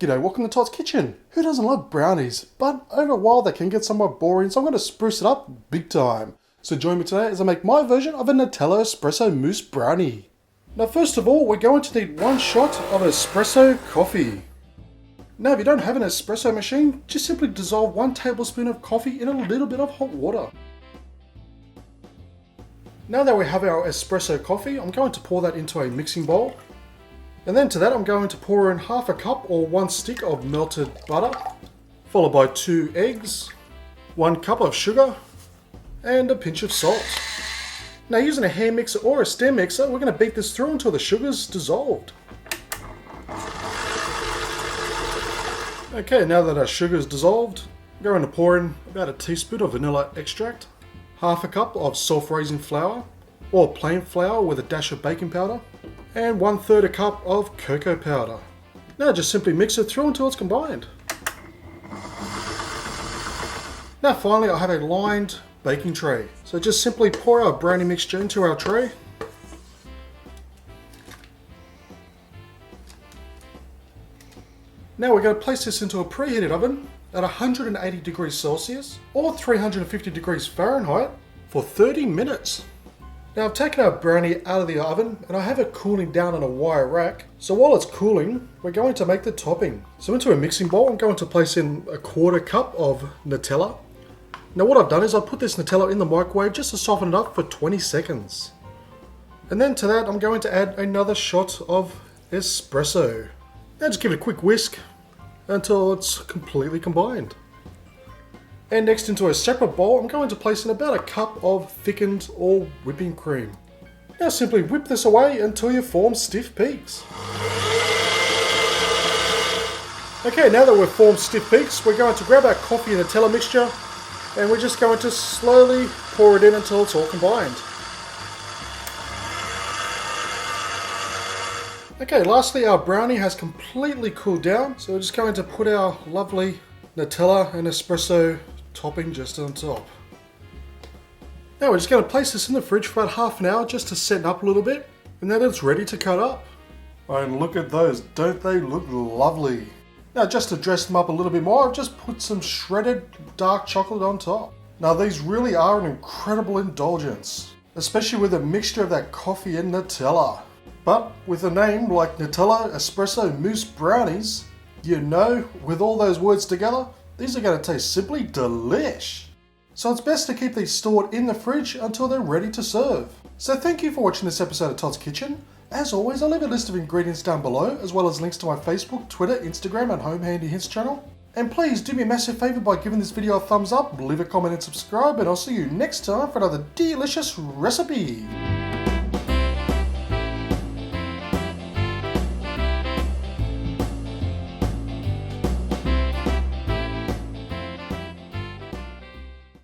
G'day, welcome to Todd's Kitchen. Who doesn't love brownies? But over a while they can get somewhat boring, so I'm going to spruce it up big time. So join me today as I make my version of a Nutella espresso mousse brownie. Now first of all, we're going to need 1 shot of espresso coffee. Now if you don't have an espresso machine, just simply dissolve 1 tablespoon of coffee in a little bit of hot water. Now that we have our espresso coffee, I'm going to pour that into a mixing bowl. And then to that I'm going to pour in half a cup or 1 stick of melted butter, followed by 2 eggs, 1 cup of sugar, and a pinch of salt. Now using a hand mixer or a stand mixer, we're going to beat this through until the sugar's dissolved. Okay, now that our sugar is dissolved, I'm going to pour in about a teaspoon of vanilla extract, half a cup of self-raising flour, or plain flour with a dash of baking powder, and 1/3 a cup of cocoa powder. Now just simply mix it through until it's combined. Now finally I have a lined baking tray. So just simply pour our brownie mixture into our tray. Now we're going to place this into a preheated oven at 180 degrees Celsius or 350 degrees Fahrenheit for 30 minutes. Now I've taken our brownie out of the oven and I have it cooling down on a wire rack. So while it's cooling, we're going to make the topping. So into a mixing bowl, I'm going to place in 1/4 cup of Nutella. Now what I've done is I've put this Nutella in the microwave just to soften it up for 20 seconds. And then to that I'm going to add another shot of espresso. Now just give it a quick whisk until it's completely combined. And next into a separate bowl, I'm going to place in about 1 cup of thickened or whipping cream. Now simply whip this away until you form stiff peaks. Okay, now that we've formed stiff peaks, we're going to grab our coffee and Nutella mixture and we're just going to slowly pour it in until it's all combined. Okay, lastly our brownie has completely cooled down, so we're just going to put our lovely Nutella and espresso topping just on top. Now we're just going to place this in the fridge for about half an hour just to set up a little bit, and then it's ready to cut up. And look at those, don't they look lovely? Now just to dress them up a little bit more, I've just put some shredded dark chocolate on top. Now these really are an incredible indulgence, especially with a mixture of that coffee and Nutella. But with a name like Nutella Espresso Mousse Brownies, you know, with all those words together, these are going to taste simply delish. So it's best to keep these stored in the fridge until they're ready to serve. So thank you for watching this episode of Todd's Kitchen. As always, I'll leave a list of ingredients down below, as well as links to my Facebook, Twitter, Instagram and Home Handy Hints channel. And please do me a massive favour by giving this video a thumbs up, leave a comment and subscribe, and I'll see you next time for another delicious recipe.